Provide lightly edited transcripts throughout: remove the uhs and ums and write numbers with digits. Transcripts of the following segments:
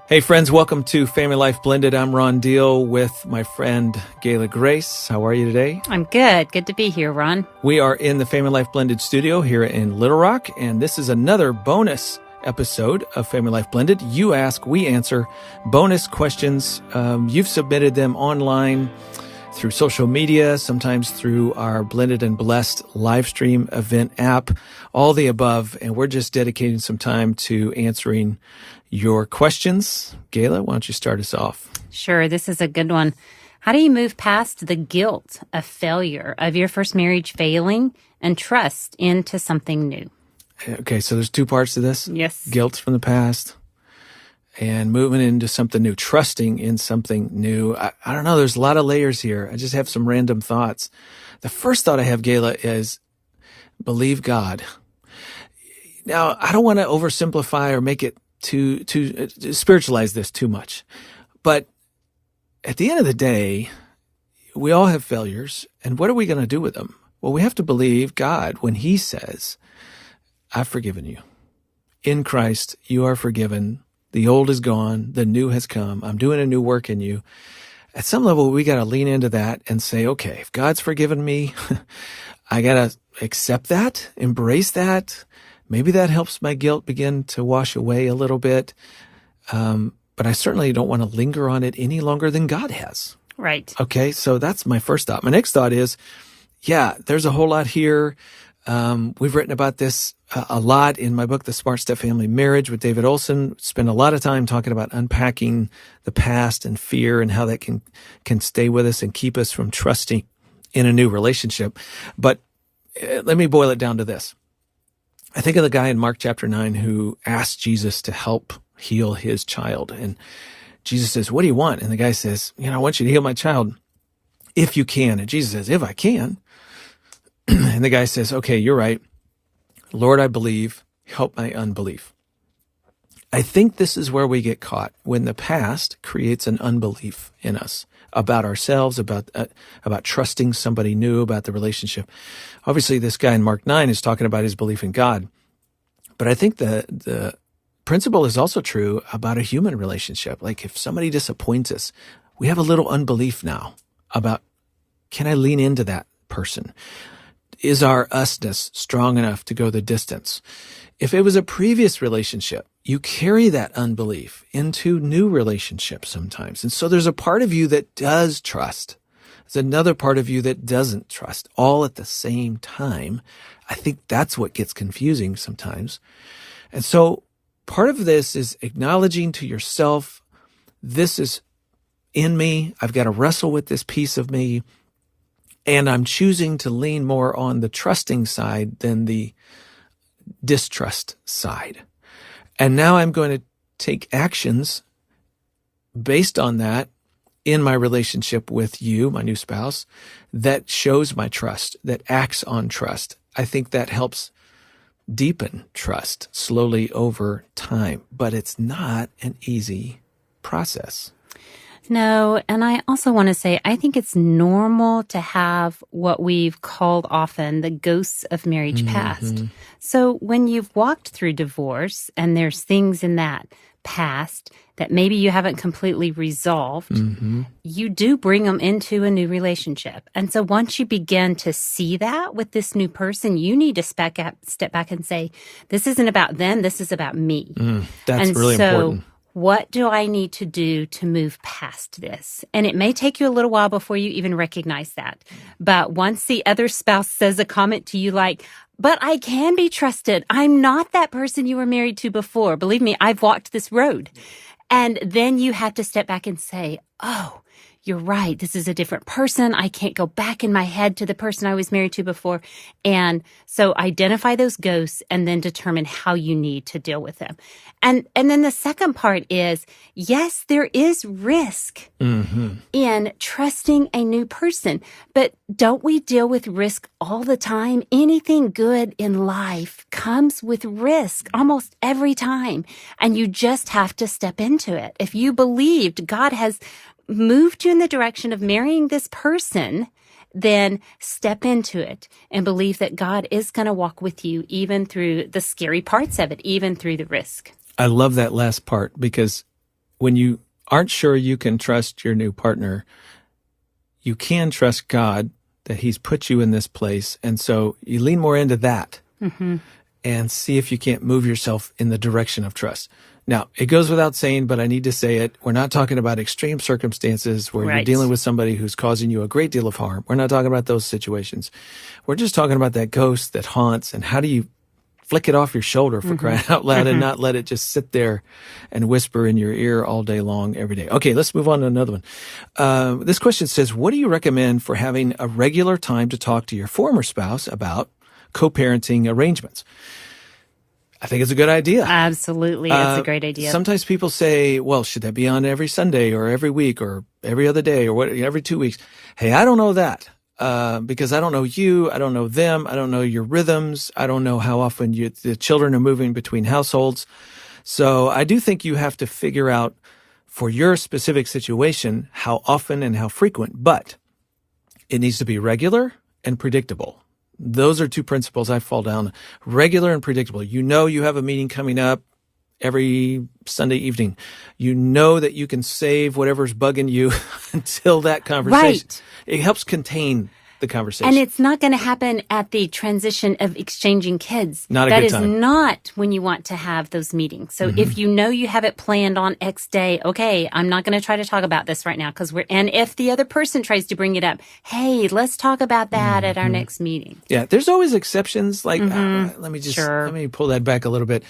Hey friends, welcome to Family Life Blended. I'm Ron Deal with my friend Gayla Grace. How are you today? I'm good. Good to be here, Ron. We are in the Family Life Blended studio here in Little Rock, and this is another bonus episode of Family Life Blended. You ask, we answer bonus questions. You've submitted them online through social media, sometimes through our Blended and Blessed live stream event app, all the above. And we're just dedicating some time to answering your questions. Gayla, why don't you start us off? Sure. This is a good one. How do you move past the guilt of failure of your first marriage failing and trust into something new? Okay, so there's two parts to this. Yes. Guilt from the past and moving into something new, trusting in something new. I don't know. There's a lot of layers here. I just have some random thoughts. The first thought I have, Gayla, is believe God. Now, I don't want to oversimplify or make it to spiritualize this too much. But at the end of the day, we all have failures. And what are we going to do with them? Well, we have to believe God when he says, I've forgiven you. In Christ, you are forgiven. The old is gone. The new has come. I'm doing a new work in you. At some level, we got to lean into that and say, okay, if God's forgiven me, I got to accept that, embrace that. Maybe that helps my guilt begin to wash away a little bit. But I certainly don't want to linger on it any longer than God has. Right. Okay, so that's my first thought. My next thought is, yeah, there's a whole lot here. We've written about this a lot in my book, The Smart Stepfamily Marriage with David Olson. Spend a lot of time talking about unpacking the past and fear and how that can stay with us and keep us from trusting in a new relationship. But let me boil it down to this. I think of the guy in Mark chapter 9 who asked Jesus to help heal his child. And Jesus says, what do you want? And the guy says, I want you to heal my child if you can. And Jesus says, if I can. And the guy says, okay, you're right. Lord, I believe. Help my unbelief. I think this is where we get caught when the past creates an unbelief in us about ourselves, about trusting somebody new, about the relationship. Obviously, this guy in Mark 9 is talking about his belief in God. But I think the principle is also true about a human relationship. Like if somebody disappoints us, we have a little unbelief now about, can I lean into that person? Is our usness strong enough to go the distance? If it was a previous relationship, you carry that unbelief into new relationships sometimes. And so there's a part of you that does trust. There's another part of you that doesn't trust, all at the same time. I think that's what gets confusing sometimes. And so part of this is acknowledging to yourself, this is in me. I've got to wrestle with this piece of me. And I'm choosing to lean more on the trusting side than the distrust side. And now I'm going to take actions based on that in my relationship with you, my new spouse, that shows my trust, that acts on trust. I think that helps deepen trust slowly over time, but it's not an easy process. No, and I also want to say, I think it's normal to have what we've called often the ghosts of marriage past. So when you've walked through divorce and there's things in that past that maybe you haven't completely resolved, you do bring them into a new relationship. And so once you begin to see that with this new person, you need to step back and say, this isn't about them, this is about me. That's really important. What do I need to do to move past this? And it may take you a little while before you even recognize that. But once the other spouse says a comment to you like, but I can be trusted. I'm not that person you were married to before. Believe me, I've walked this road. And then you have to step back and say, oh, you're right. This is a different person. I can't go back in my head to the person I was married to before. And so identify those ghosts and then determine how you need to deal with them. And then the second part is, yes, there is risk in trusting a new person, but don't we deal with risk all the time? Anything good in life comes with risk almost every time. And you just have to step into it. If you believed God has moved you in the direction of marrying this person, then step into it and believe that God is going to walk with you even through the scary parts of it, even through the risk. I love that last part because when you aren't sure you can trust your new partner, you can trust God that he's put you in this place. And so you lean more into that and see if you can't move yourself in the direction of trust. Now, it goes without saying, but I need to say it. We're not talking about extreme circumstances where you're dealing with somebody who's causing you a great deal of harm. We're not talking about those situations. We're just talking about that ghost that haunts, and how do you flick it off your shoulder, for crying out loud, and not let it just sit there and whisper in your ear all day long, every day. Okay, let's move on to another one. This question says, what do you recommend for having a regular time to talk to your former spouse about co-parenting arrangements? I think it's a good idea. Absolutely. It's a great idea. Sometimes people say, well, should that be on every Sunday or every week or every other day or every 2 weeks? Hey, I don't know that. Because I don't know you, I don't know them, I don't know your rhythms, I don't know how often the children are moving between households. So I do think you have to figure out for your specific situation how often and how frequent, but it needs to be regular and predictable. Those are two principles I fall down. Regular and predictable. You know you have a meeting coming up every Sunday evening. You know that you can save whatever's bugging you until that conversation. Right. It helps contain the conversation. And it's not going to happen at the transition of exchanging kids. Not a that good is time. Not when you want to have those meetings. So if you know you have it planned on X day, okay, I'm not going to try to talk about this right now and if the other person tries to bring it up, hey, let's talk about that at our next meeting. Yeah, there's always exceptions. Like, let me pull that back a little bit.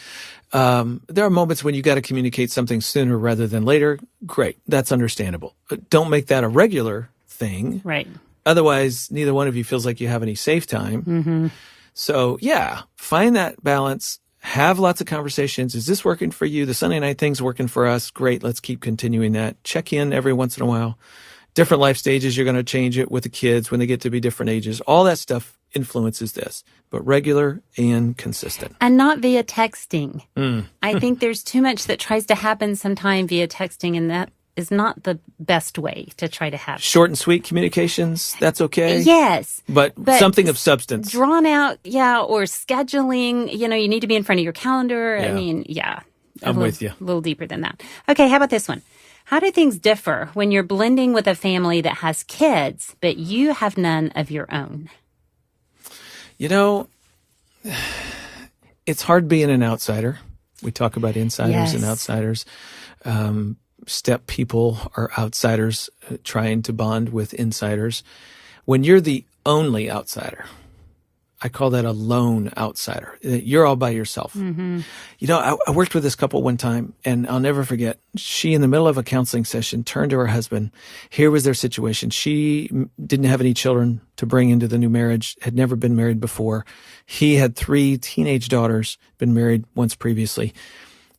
There are moments when you got to communicate something sooner rather than later. Great. That's understandable. But don't make that a regular thing. Right. Otherwise, neither one of you feels like you have any safe time. So yeah, find that balance. Have lots of conversations. Is this working for you? The Sunday night thing's working for us. Great. Let's keep continuing that. Check in every once in a while. Different life stages, you're going to change it with the kids when they get to be different ages. All that stuff influences this, but regular and consistent. And not via texting. I think there's too much that tries to happen sometime via texting, and that is not the best way to try to have. Short and sweet communications, that's okay? Yes. But something of substance. Drawn out, or scheduling, you need to be in front of your calendar. Yeah. I mean, I'm with you. A little deeper than that. Okay, how about this one? How do things differ when you're blending with a family that has kids, but you have none of your own? It's hard being an outsider. We talk about insiders and Yes. outsiders. Step people are outsiders trying to bond with insiders. When you're the only outsider, I call that a lone outsider. You're all by yourself. I worked with this couple one time, and I'll never forget. She, in the middle of a counseling session, turned to her husband. Here was their situation. She didn't have any children to bring into the new marriage, had never been married before. He had 3 teenage daughters, been married once previously.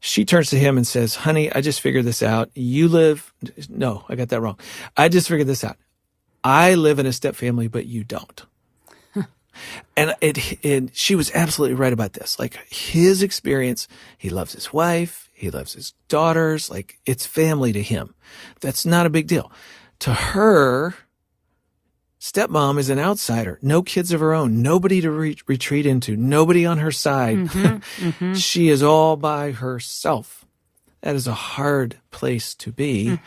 She turns to him and says, honey, I just figured this out. No, I got that wrong. I just figured this out. I live in a step family, but you don't. And she was absolutely right about this. Like, his experience, he loves his wife, he loves his daughters, like, it's family to him. That's not a big deal. To her, stepmom is an outsider, no kids of her own, nobody to retreat into, nobody on her side. She is all by herself. That is a hard place to be.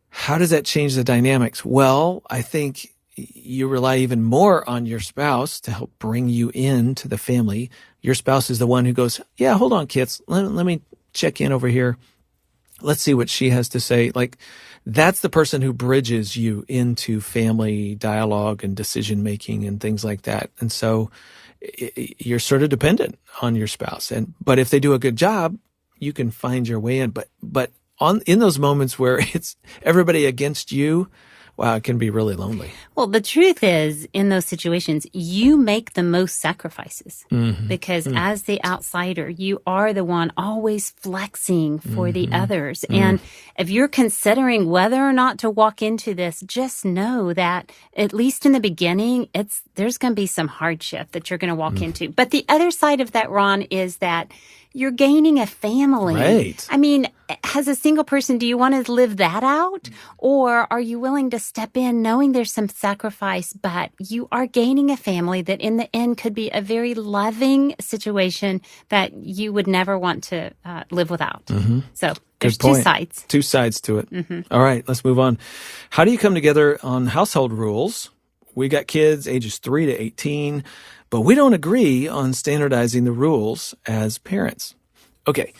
How does that change the dynamics? Well, I think you rely even more on your spouse to help bring you into the family. Your spouse is the one who goes, yeah, hold on, kids. Let me check in over here. Let's see what she has to say. Like, that's the person who bridges you into family dialogue and decision making and things like that. And so you're sort of dependent on your spouse. But if they do a good job, you can find your way in. But in those moments where it's everybody against you, wow, it can be really lonely. Well, the truth is, in those situations, you make the most sacrifices because as the outsider, you are the one always flexing for the others. And if you're considering whether or not to walk into this, just know that at least in the beginning, there's going to be some hardship that you're going to walk into. But the other side of that, Ron, is that you're gaining a family. Right. I mean, as a single person, do you want to live that out? Or are you willing to step in knowing there's some sacrifice, but you are gaining a family that in the end could be a very loving situation that you would never want to live without? So there's two sides. Two sides to it. All right, let's move on. How do you come together on household rules? We got kids ages 3 to 18, but we don't agree on standardizing the rules as parents. Okay.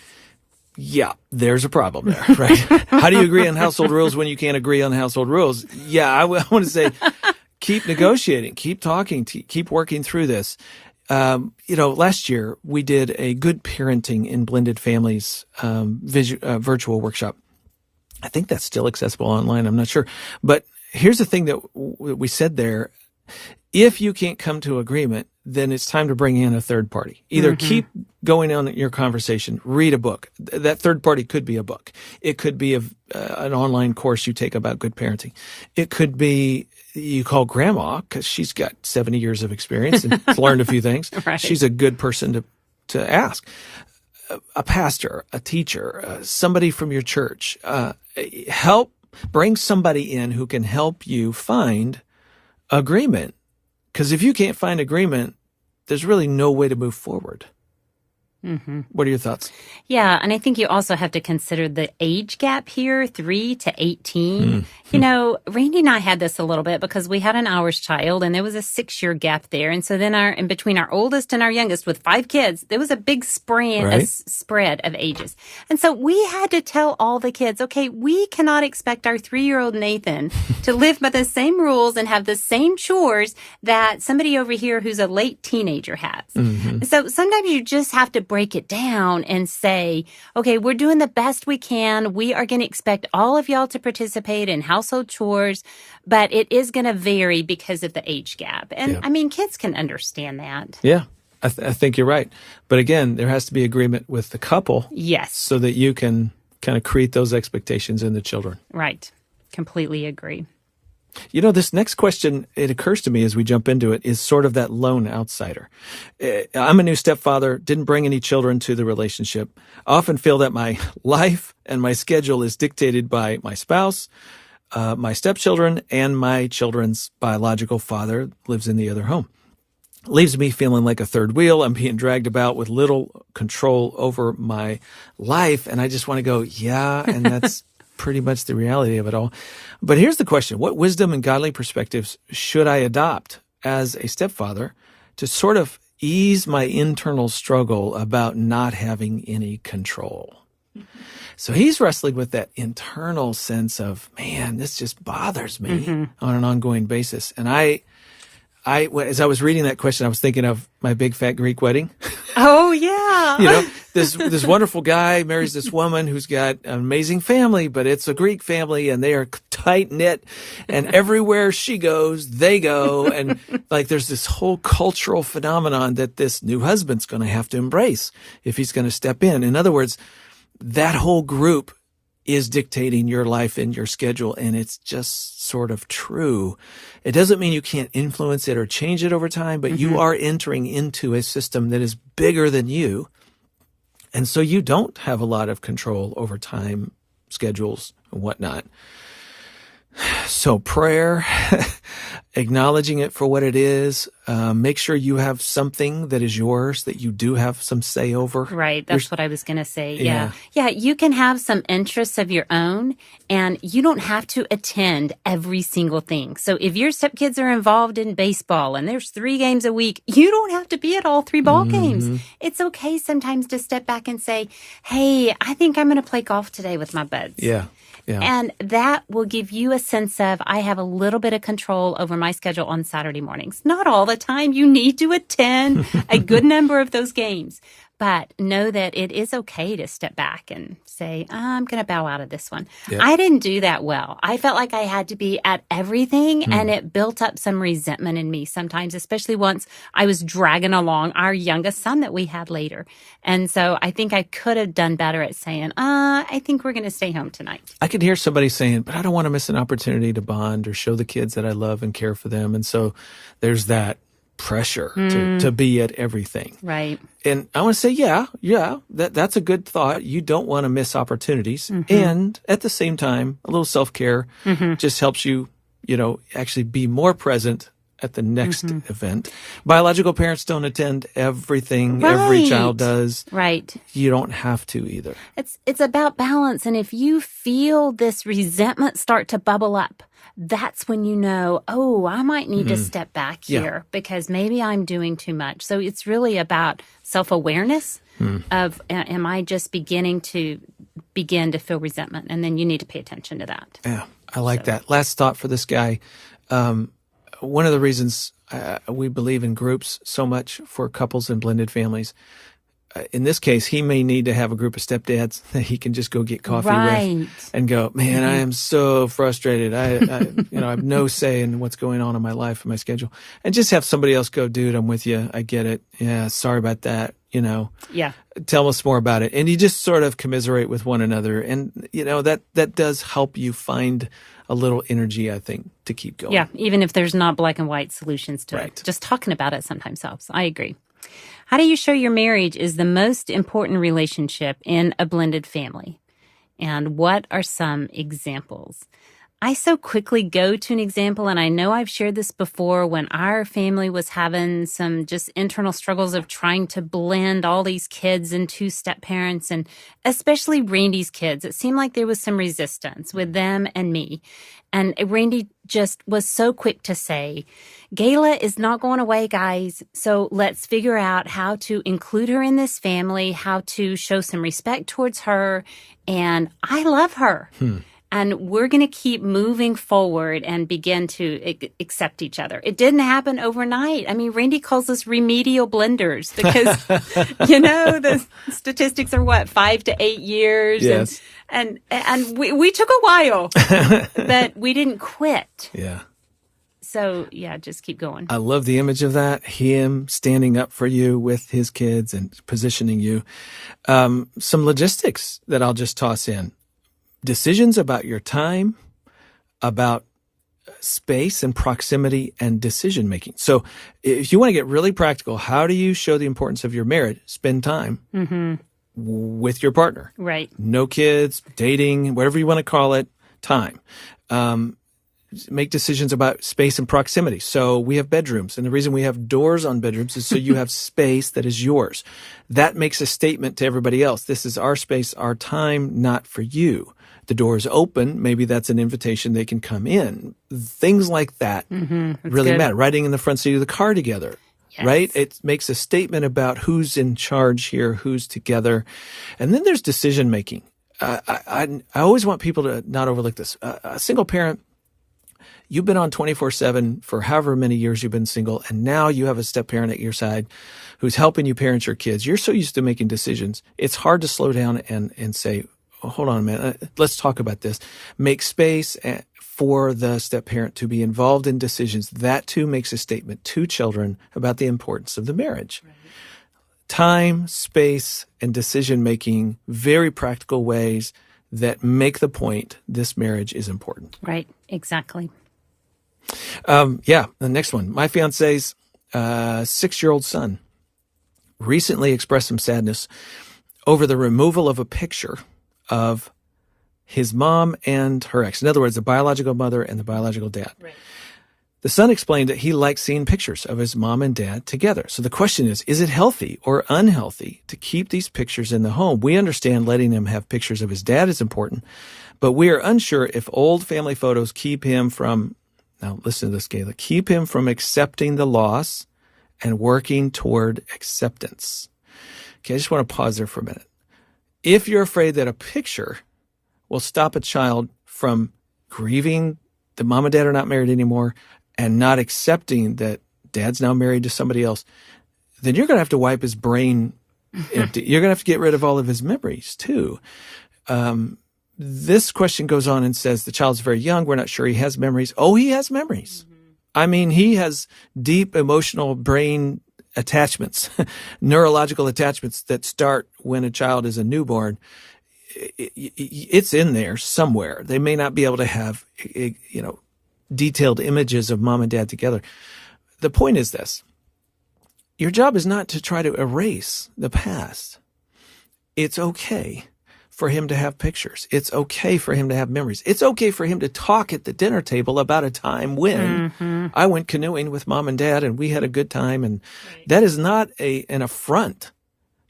Yeah, there's a problem there, right? How do you agree on household rules when you can't agree on household rules? Yeah, I want to say keep negotiating, keep talking, keep working through this. Last year we did a good parenting in blended families virtual workshop. I think that's still accessible online. I'm not sure. But here's the thing that we said there. If you can't come to agreement, then it's time to bring in a third party. Either keep going on your conversation, read a book. That third party could be a book. It could be an online course you take about good parenting. It could be you call grandma because she's got 70 years of experience and has learned a few things. Right. She's a good person to ask. A pastor, a teacher, somebody from your church. Bring somebody in who can help you find agreement. Because if you can't find agreement, there's really no way to move forward. What are your thoughts? Yeah, and I think you also have to consider the age gap here, 3 to 18. You know, Randy and I had this a little bit because we had an ours child and there was a 6-year gap there. And so then in between our oldest and our youngest with 5 kids, there was a big spread of ages. And so we had to tell all the kids, okay, we cannot expect our 3-year-old Nathan to live by the same rules and have the same chores that somebody over here who's a late teenager has. So sometimes you just have to break it down and say, okay, we're doing the best we can. We are going to expect all of y'all to participate in household chores, but it is going to vary because of the age gap. And I mean, kids can understand that. Yeah, I think you're right. But again, there has to be agreement with the couple. Yes. So that you can kind of create those expectations in the children. Right. Completely agree. You know, this next question, it occurs to me as we jump into it, is sort of that lone outsider. I'm a new stepfather, didn't bring any children to the relationship. I often feel that my life and my schedule is dictated by my spouse, my stepchildren, and my children's biological father lives in the other home. Leaves me feeling like a third wheel. I'm being dragged about with little control over my life. And I just want to go, yeah, and that's pretty much the reality of it all. But here's the question. What wisdom and godly perspectives should I adopt as a stepfather to sort of ease my internal struggle about not having any control? So he's wrestling with that internal sense of, man, this just bothers me on an ongoing basis. And as I was reading that question, I was thinking of my big fat Greek wedding. Oh, yeah. You know, this wonderful guy marries this woman who's got an amazing family, but it's a Greek family and they are tight knit and everywhere she goes, they go. And like there's this whole cultural phenomenon that this new husband's going to have to embrace if he's going to step in. In other words, that whole group is dictating your life and your schedule, and it's just sort of true. It doesn't mean you can't influence it or change it over time, but you are entering into a system that is bigger than you, and so you don't have a lot of control over time, schedules, and whatnot. So prayer, acknowledging it for what it is, make sure you have something that is yours, that you do have some say over. Right. That's what I was going to say. Yeah. You can have some interests of your own and you don't have to attend every single thing. So if your stepkids are involved in baseball and there's 3 games a week, you don't have to be at all 3 ball games. It's okay sometimes to step back and say, hey, I think I'm going to play golf today with my buds. Yeah. And that will give you a sense of, I have a little bit of control over my schedule on Saturday mornings. Not all the time. You need to attend a good number of those games. But know that it is okay to step back and say, I'm going to bow out of this one. Yep. I didn't do that well. I felt like I had to be at everything, and it built up some resentment in me sometimes, especially once I was dragging along our youngest son that we had later. And so I think I could have done better at saying, I think we're going to stay home tonight. I could hear somebody saying, but I don't want to miss an opportunity to bond or show the kids that I love and care for them. And so there's that. pressure to be at everything. Right. And I want to say, that's a good thought. You don't want to miss opportunities. And at the same time, a little self-care just helps you, actually be more present at the next event. Biological parents don't attend everything every child does. Right. You don't have to either. It's about balance. And if you feel this resentment start to bubble up, that's when you know, I might need to step back here because maybe I'm doing too much. So it's really about self-awareness of, am I just begin to feel resentment? And then you need to pay attention to that. Yeah, I like that. Last thought for this guy. One of the reasons we believe in groups so much for couples and blended families, in this case, he may need to have a group of stepdads that he can just go get coffee with and go, man, I am so frustrated. I have no say in what's going on in my life and my schedule. And just have somebody else go, dude, I'm with you. I get it. Yeah, sorry about that. Yeah. Tell us more about it. And you just sort of commiserate with one another. And, that does help you find a little energy, I think, to keep going. Yeah, even if there's not black and white solutions to it. Just talking about it sometimes helps. I agree. How do you show your marriage is the most important relationship in a blended family? And what are some examples? I so quickly go to an example, and I know I've shared this before when our family was having some just internal struggles of trying to blend all these kids and two step parents, and especially Randy's kids. It seemed like there was some resistance with them and me. And Randy just was so quick to say, Gayla is not going away, guys. So let's figure out how to include her in this family, how to show some respect towards her. And I love her. And we're going to keep moving forward and begin to accept each other. It didn't happen overnight. I mean, Randy calls us remedial blenders because, the statistics are 5 to 8 years. Yes. And we took a while, but we didn't quit. Yeah. So, just keep going. I love the image of that. Him standing up for you with his kids and positioning you. Some logistics that I'll just toss in. Decisions about your time, about space and proximity and decision making. So if you want to get really practical, how do you show the importance of your marriage? Spend time with your partner. Right. No kids, dating, whatever you want to call it, time. Make decisions about space and proximity. So we have bedrooms, and the reason we have doors on bedrooms is so you have space that is yours. That makes a statement to everybody else. This is our space, our time, not for you. The door is open. Maybe that's an invitation. They can come in. Things like that really matter. Riding in the front seat of the car together, right? It makes a statement about who's in charge here, who's together. And then there's decision making. I always want people to not overlook this. A single parent, you've been on 24/7 for however many years you've been single, and now you have a step parent at your side who's helping you parent your kids. You're so used to making decisions. It's hard to slow down and say, hold on a minute, let's talk about this. Make space for the step parent to be involved in decisions. That too makes a statement to children about the importance of the marriage. Right. Time, space, and decision making, very practical ways that make the point this marriage is important. Right, exactly. The next one. My fiance's 6-year-old son recently expressed some sadness over the removal of a picture of his mom and her ex. In other words, the biological mother and the biological dad. Right. The son explained that he likes seeing pictures of his mom and dad together. So the question is it healthy or unhealthy to keep these pictures in the home? We understand letting him have pictures of his dad is important, but we are unsure if old family photos keep him from, now listen to this, Gayla, keep him from accepting the loss and working toward acceptance. Okay, I just want to pause there for a minute. If you're afraid that a picture will stop a child from grieving that mom and dad are not married anymore and not accepting that dad's now married to somebody else, then you're going to have to wipe his brain empty. You're going to have to get rid of all of his memories too. This question goes on and says the child's very young. We're not sure he has memories. Oh, he has memories. I mean, he has deep emotional brain attachments, neurological attachments that start when a child is a newborn. It's in there somewhere. They may not be able to have, detailed images of mom and dad together. The point is this. your job is not to try to erase the past. It's okay for him to have pictures. It's okay for him to have memories. It's okay for him to talk at the dinner table about a time when I went canoeing with mom and dad and we had a good time. And that is not an affront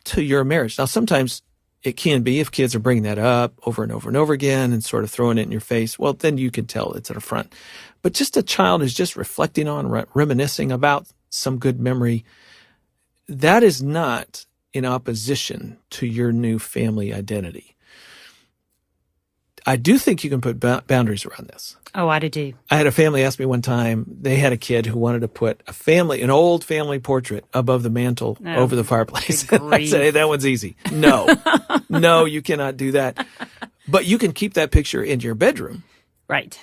to your marriage. Now, sometimes it can be if kids are bringing that up over and over and over again and sort of throwing it in your face. Well, then you can tell it's an affront. But just a child is just reflecting on, reminiscing about some good memory. That is not in opposition to your new family identity. I do think you can put boundaries around this. Oh, I do. I had a family ask me one time, they had a kid who wanted to put an old family portrait above the mantle over the fireplace. I said, hey, that one's easy. No, no, you cannot do that. But you can keep that picture in your bedroom. Right.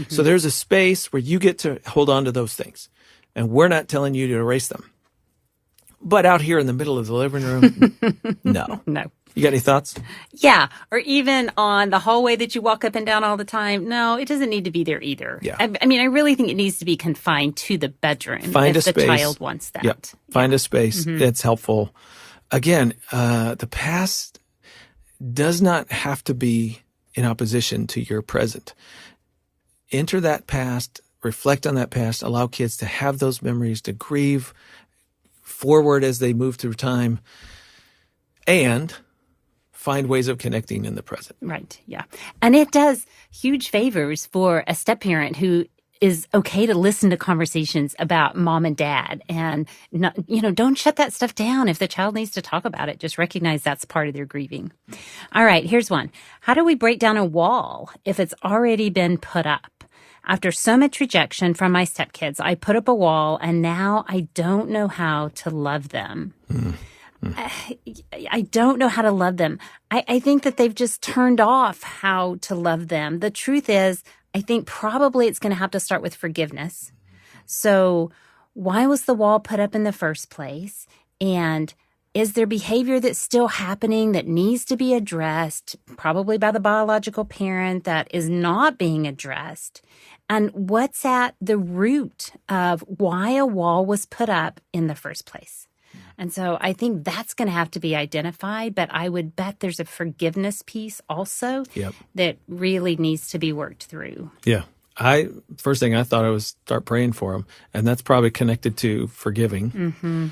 So there's a space where you get to hold on to those things. And we're not telling you to erase them. But out here in the middle of the living room, no. No. You got any thoughts? Yeah. Or even on the hallway that you walk up and down all the time. No, it doesn't need to be there either. Yeah. I mean, I really think it needs to be confined to the bedroom if the child wants that. Yep. Find a space that's helpful. Again, the past does not have to be in opposition to your present. Enter that past, reflect on that past, allow kids to have those memories, to grieve forward as they move through time, and find ways of connecting in the present. Right. Yeah. And it does huge favors for a step-parent who is okay to listen to conversations about mom and dad and not, don't shut that stuff down. If the child needs to talk about it, just recognize that's part of their grieving. All right. Here's one. How do we break down a wall if it's already been put up? After so much rejection from my stepkids, I put up a wall and now I don't know how to love them. I don't know how to love them. I think that they've just turned off how to love them. The truth is, I think probably it's going to have to start with forgiveness. So why was the wall put up in the first place? And is there behavior that's still happening that needs to be addressed, probably by the biological parent, that is not being addressed? And what's at the root of why a wall was put up in the first place? And so I think that's going to have to be identified, but I would bet there's a forgiveness piece also that really needs to be worked through. Yeah. First thing I thought I was start praying for them, and that's probably connected to forgiving.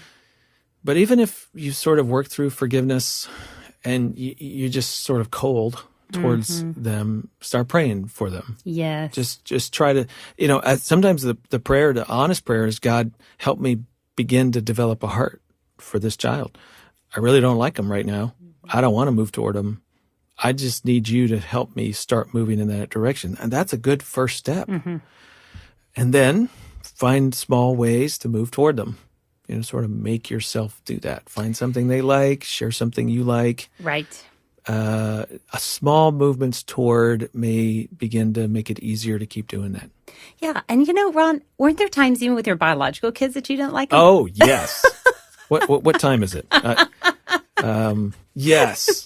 But even if you sort of work through forgiveness and you just sort of cold towards them, start praying for them. Yes. Just try to, sometimes the prayer, the honest prayer is, God, help me begin to develop a heart for this child. I really don't like him right now. I don't want to move toward him. I just need you to help me start moving in that direction. And that's a good first step. And then find small ways to move toward them. Sort of make yourself do that. Find something they like, share something you like. Right. A small movements toward may begin to make it easier to keep doing that. Yeah. And Ron, weren't there times even with your biological kids that you didn't like them? Oh, yes. What time is it? Yes.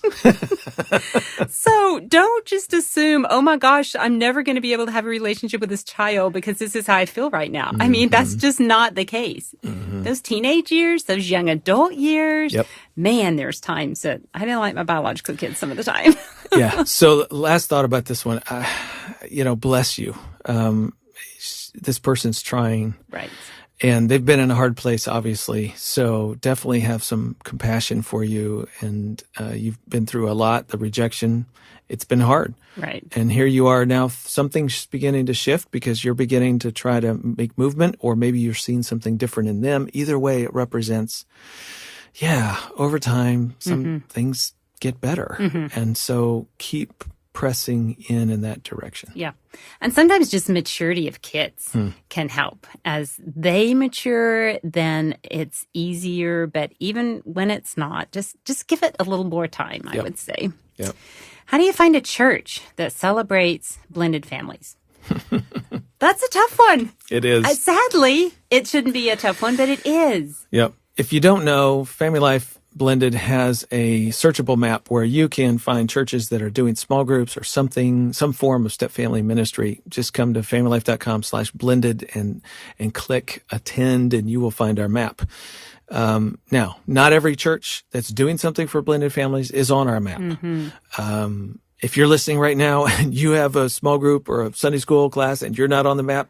So don't just assume, oh my gosh, I'm never going to be able to have a relationship with this child because this is how I feel right now. I mean, that's just not the case. Those teenage years, those young adult years, man, there's times that I didn't like my biological kids some of the time. Yeah. So last thought about this one, bless you. This person's trying. Right. And they've been in a hard place, obviously. So definitely have some compassion for you. And you've been through a lot, the rejection. It's been hard. Right. And here you are now, something's beginning to shift because you're beginning to try to make movement, or maybe you're seeing something different in them. Either way, it represents, over time, some things get better. And so keep pressing in that direction. Yeah. And sometimes just maturity of kids can help. As they mature, then it's easier. But even when it's not, just give it a little more time, I would say. Yep. How do you find a church that celebrates blended families? That's a tough one. It is. Sadly, it shouldn't be a tough one, but it is. Yep. If you don't know, FamilyLife Blended has a searchable map where you can find churches that are doing small groups or some form of step-family ministry. Just come to familylife.com/blended and click attend, and you will find our map. Now, not every church that's doing something for blended families is on our map. If you're listening right now and you have a small group or a Sunday school class and you're not on the map,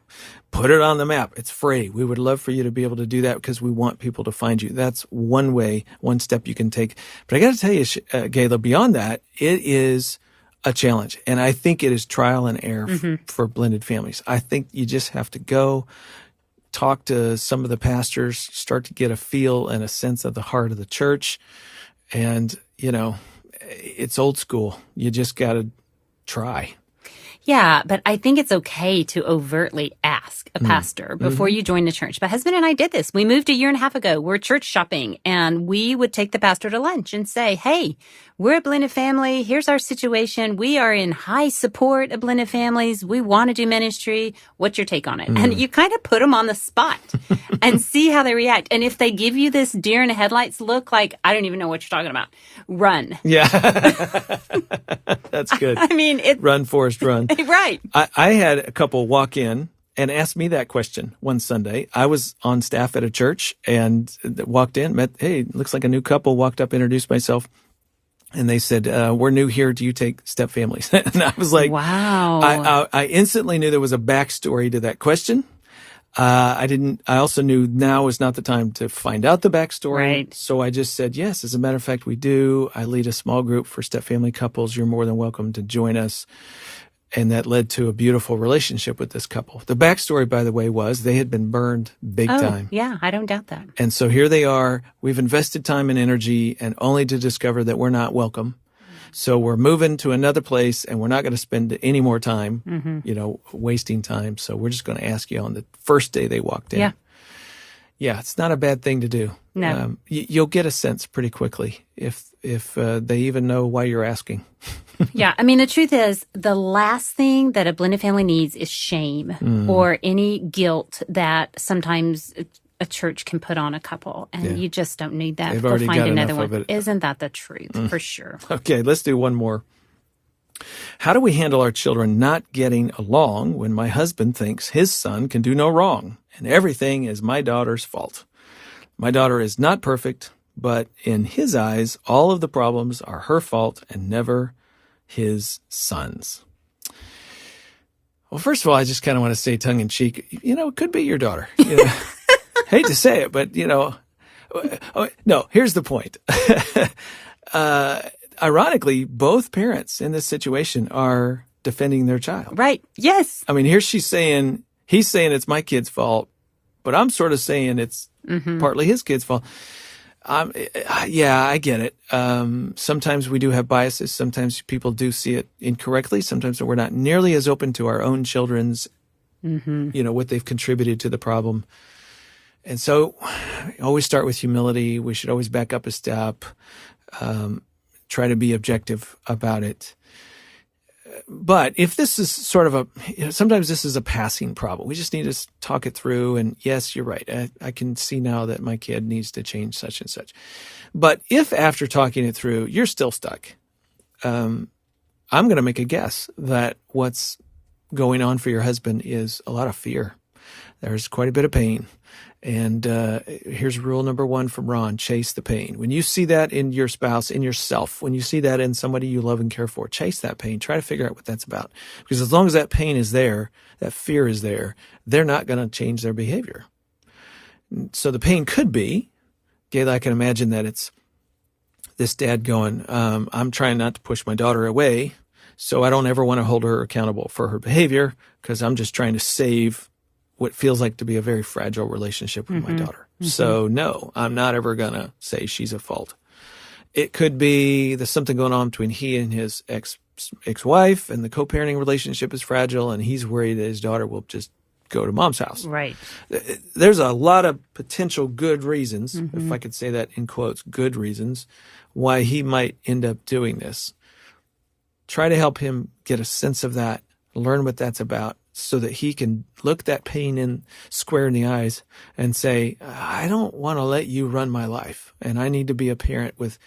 put it on the map. It's free. We would love for you to be able to do that because we want people to find you. That's one way, one step you can take. But I got to tell you, Gayla, beyond that, it is a challenge. And I think it is trial and error for blended families. I think you just have to go talk to some of the pastors, start to get a feel and a sense of the heart of the church. And, it's old school. You just got to try. Yeah, but I think it's okay to overtly ask a pastor before you join the church. My husband and I did this. We moved a year and a half ago. We're church shopping, and we would take the pastor to lunch and say, hey, we're a blended family. Here's our situation. We are in high support of blended families. We want to do ministry. What's your take on it? And you kind of put them on the spot and see how they react. And if they give you this deer in the headlights look like, I don't even know what you're talking about, run. Yeah. That's good. I mean, run, Forrest, run. Right. I had a couple walk in and asked me that question one Sunday. I was on staff at a church and walked in, hey, looks like a new couple, walked up, introduced myself. And they said, we're new here. Do you take step families? And I was like, wow. I instantly knew there was a backstory to that question. I also knew now is not the time to find out the backstory. Right. So I just said, yes, as a matter of fact, we do. I lead a small group for step family couples. You're more than welcome to join us. And that led to a beautiful relationship with this couple. The backstory, by the way, was they had been burned big time. Yeah, I don't doubt that. And so here they are. We've invested time and energy and only to discover that we're not welcome. So we're moving to another place and we're not going to spend any more time, wasting time. So we're just going to ask you on the first day they walked in. Yeah. Yeah, it's not a bad thing to do. No. You'll get a sense pretty quickly if they even know why you're asking. Yeah. I mean, the truth is the last thing that a blended family needs is shame or any guilt that sometimes a church can put on a couple. And you just don't need that. They've already got another enough one. of it. Isn't that the truth? For sure. Okay, let's do one more. How do we handle our children not getting along when my husband thinks his son can do no wrong and everything is my daughter's fault? My daughter is not perfect, but in his eyes, all of the problems are her fault and never his son's. Well, first of all, I just kind of want to say tongue in cheek, it could be your daughter. Hate to say it, but no, here's the point. Ironically, both parents in this situation are defending their child. Right. Yes. I mean, here he's saying it's my kid's fault, but I'm sort of saying it's partly his kid's fault. I get it. Sometimes we do have biases. Sometimes people do see it incorrectly. Sometimes we're not nearly as open to our own children's, what they've contributed to the problem. And so always start with humility. We should always back up a step, try to be objective about it. But if this is sort of sometimes this is a passing problem. We just need to talk it through. And yes, you're right. I can see now that my kid needs to change such and such. But if after talking it through, you're still stuck, I'm going to make a guess that what's going on for your husband is a lot of fear. There's quite a bit of pain. And here's rule number 1 from Ron: chase the pain. When you see that in your spouse, in yourself, when you see that in somebody you love and care for, chase that pain. Try to figure out what that's about. Because as long as that pain is there, that fear is there, they're not going to change their behavior. So the pain could be, Gayla, I can imagine that it's this dad going, I'm trying not to push my daughter away, so I don't ever want to hold her accountable for her behavior because I'm just trying to save what feels like to be a very fragile relationship with my daughter. So no, I'm not ever going to say she's at fault. It could be there's something going on between he and his ex-wife, and the co-parenting relationship is fragile, and he's worried that his daughter will just go to mom's house. Right. There's a lot of potential good reasons, if I could say that in quotes, good reasons, why he might end up doing this. Try to help him get a sense of that, learn what that's about, so that he can look that pain in square in the eyes and say, I don't want to let you run my life. And I need to be a parent with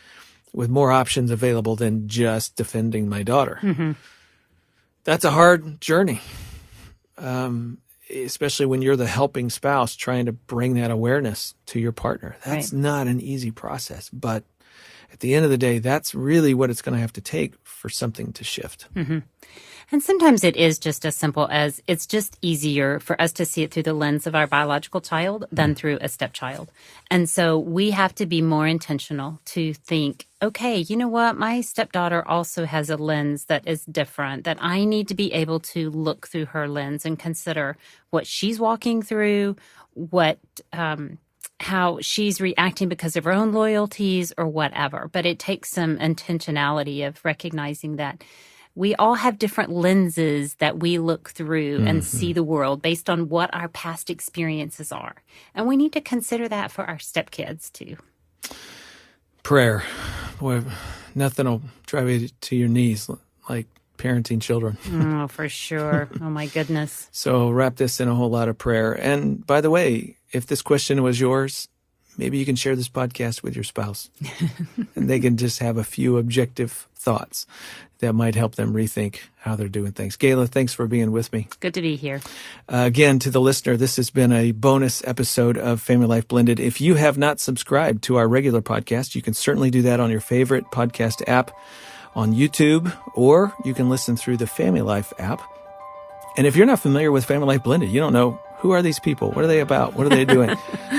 more options available than just defending my daughter. That's a hard journey. especially when you're the helping spouse trying to bring that awareness to your partner. That's not an easy process. But at the end of the day, that's really what it's going to have to take for something to shift. Mm-hmm. And sometimes it is just as simple as it's just easier for us to see it through the lens of our biological child than through a stepchild. And so we have to be more intentional to think, okay, you know what? My stepdaughter also has a lens that is different, that I need to be able to look through her lens and consider what she's walking through, how she's reacting because of her own loyalties or whatever. But it takes some intentionality of recognizing that we all have different lenses that we look through and see the world based on what our past experiences are. And we need to consider that for our stepkids too. Prayer. Boy, nothing will drive you to your knees like parenting children. Oh, for sure. Oh, my goodness. So wrap this in a whole lot of prayer. And by the way, if this question was yours, maybe you can share this podcast with your spouse and they can just have a few objective thoughts that might help them rethink how they're doing things. Gayla, thanks for being with me. Good to be here. Again, to the listener, this has been a bonus episode of Family Life Blended. If you have not subscribed to our regular podcast, you can certainly do that on your favorite podcast app on YouTube, or you can listen through the Family Life app. And if you're not familiar with Family Life Blended, you don't know, who are these people? What are they about? What are they doing?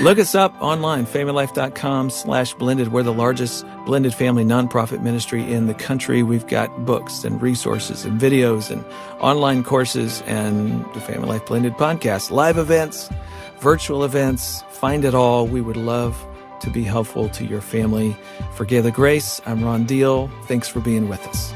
Look us up online, familylife.com/blended. We're the largest blended family nonprofit ministry in the country. We've got books and resources and videos and online courses and the Family Life Blended podcast, live events, virtual events. Find it all. We would love to be helpful to your family. For Gayla Grace, I'm Ron Deal. Thanks for being with us.